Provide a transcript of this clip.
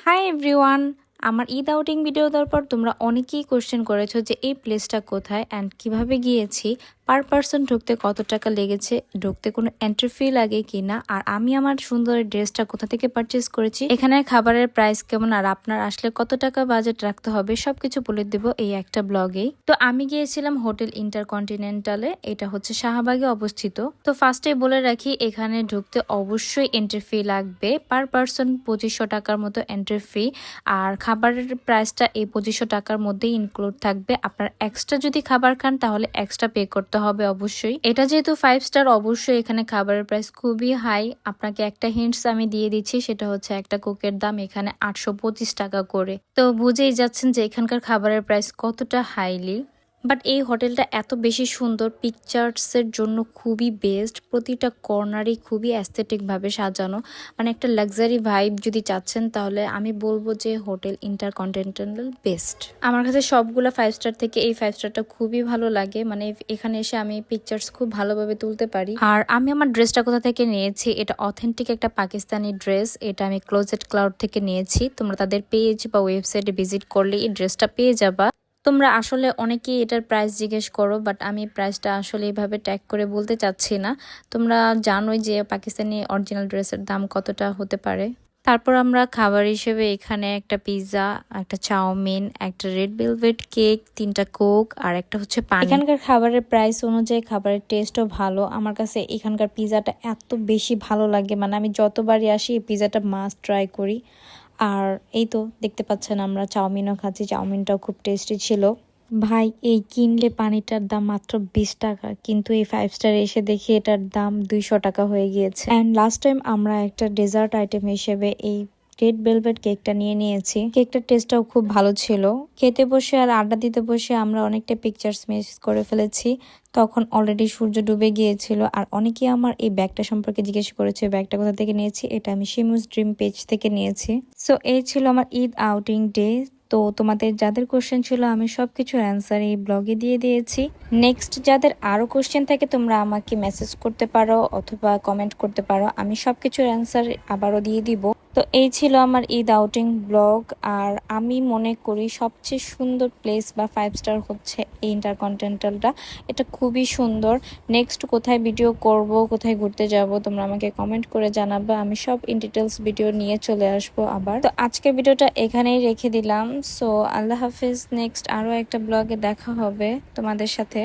Hi everyone, আমার Eid outing video দেওয়ার পর তোমরা অনেকেই কোশ্চেন করেছো যে এই প্লেসটা কোথায় অ্যান্ড কিভাবে গিয়েছি, পার পারসন ঢুকতে কত টাকা লেগেছে, ঢুকতে কোনো এন্ট্রি ফি লাগে কিনা, আর আমি আমার সুন্দর ড্রেসটা কোথা থেকে পারচেস করেছি, এখানে খাবারের প্রাইস কেমন, আর আপনার আসলে কত টাকা বাজেট রাখতে হবে সবকিছু বলে দেব এই একটা ব্লগেই। তো আমি গিয়েছিলাম হোটেল ইন্টারকন্টিনেন্টালে, এটা হচ্ছে শাহবাগে অবস্থিত। তো ফার্স্টে বলে রাখি এখানে ঢুকতে অবশ্যই এন্ট্রি ফি লাগবে, পার পারসন 2500 টাকার মতো এন্ট্রি ফি। আর খাবারের প্রাইসটা এই 2500 টাকার মধ্যেই ইনক্লুড থাকবে। আপনার এক্সট্রা যদি খাবার খান তাহলে এক্সট্রা পে করতে হবে অবশ্যই। এটা যেহেতু 5 স্টার, অবশ্যই এখানে খাবারের প্রাইস খুবই হাই। আপনাকে একটা হিন্টস আমি দিয়ে দিচ্ছি, সেটা হচ্ছে একটা কোকের দাম এখানে 825 টাকা করে। তো বুঝেই যাচ্ছেন যে এখানকার খাবারের প্রাইস কতটা হাইলি। বাট এই হোটেলটা এত বেশি সুন্দর, পিকচার্সের জন্য খুবই বেস্ট। প্রতিটা কর্নারই খুবই অ্যাস্থেটিকভাবে সাজানো, মানে একটা লাক্সারি ভাইব যদি চাচ্ছেন তাহলে আমি বলবো যে হোটেল ইন্টারকন্টিনেন্টাল বেস্ট। আমার কাছে সবগুলো 5 স্টার থেকে এই 5 স্টারটা খুবই ভালো লাগে, মানে এখানে এসে আমি পিকচার্স খুব ভালোভাবে তুলতে পারি। আর আমি আমার ড্রেসটা কোথা থেকে নিয়েছি, এটা অথেন্টিক একটা পাকিস্তানি ড্রেস। এটা আমি ক্লোজেট ক্লাউড থেকে নিয়েছি। তোমরা তাদের পেজ বা ওয়েবসাইটে ভিজিট করলে এই ড্রেসটা পেয়ে যাবা। তোমরা আসলে অনেকেই এটার প্রাইস জিজ্ঞেস করো, বাট আমি প্রাইসটা আসলে এইভাবে ট্যাগ করে বলতে চাচ্ছি না। তোমরা জানোই যে পাকিস্তানি অরিজিনাল ড্রেসের দাম কতটা হতে পারে। তারপর আমরা খাবার হিসেবে এখানে একটা পিৎজা, একটা চাউমিন, একটা রেড ভেলভেট কেক, 3টা কোক আর একটা হচ্ছে পানি। এখানকার খাবারের প্রাইস অনুযায়ী খাবারের টেস্টও ভালো। আমার কাছে এখানকার পিৎজাটা এত বেশি ভালো লাগে, মানে আমি যতবারই আসি এই পিৎজাটা মাস্ট ট্রাই করি। আর এই তো দেখতে পাচ্ছেন আমরা চাউমিনও খাচ্ছি, চাউমিনটাও খুব টেস্টি ছিল। ভাই, এই কিনলে পানিটার দাম মাত্র 20 টাকা, কিন্তু এই 5 স্টার এসে দেখি এটার দাম 200 টাকা হয়ে গিয়েছে। অ্যান্ড লাস্ট টাইম আমরা একটা ডেজার্ট আইটেম হিসেবে এই রেড ভেলভেট কেকটা নিয়েছি। কেকটার টেস্টটাও খুব ভালো ছিল। খেতে বসে আর আড্ডা দিতে বসে আমরা অনেকটা পিকচার্স মিস করে ফেলেছি। তখন অলরেডি সূর্য ডুবে গিয়েছিল। আর অনেকেই আমার এই ব্যাগটা সম্পর্কে জিজ্ঞেস করেছে ব্যাগটা কোথা থেকে নিয়েছি। এটা আমি শিমুস ড্রিম পেজ থেকে নিয়েছি। সো এই ছিল আমার ঈদ আউটিং ডে। তো তোমাদের যাদের কোশ্চেন ছিল আমি সবকিছুর অ্যান্সার এই ব্লগে দিয়ে দিয়েছি। নেক্সট যাদের আরো কোশ্চেন থাকে তোমরা আমাকে মেসেজ করতে পারো অথবা কমেন্ট করতে পারো, আমি সবকিছুর অ্যান্সার আবারও দিয়ে দিব। তো এই ছিল আমার ঈদ আউটিং ব্লগ। আর আমি মনে করি সবচেয়ে সুন্দর প্লেস বা 5 স্টার হচ্ছে এই ইন্টারকন্টিনেন্টালটা। এটা খুবই সুন্দর। নেক্সট কোথায় ভিডিও করব, কোথায় ঘুরতে যাব, তোমরা আমাকে কমেন্ট করে জানাবে। আমি সব ইন ডিটেলস ভিডিও নিয়ে চলে আসবো আবার। তো আজকের ভিডিওটা এখানেই রেখে দিলাম। সো আল্লাহ হাফিজ। নেক্সট আরো একটা ব্লগে দেখা হবে তোমাদের সাথে।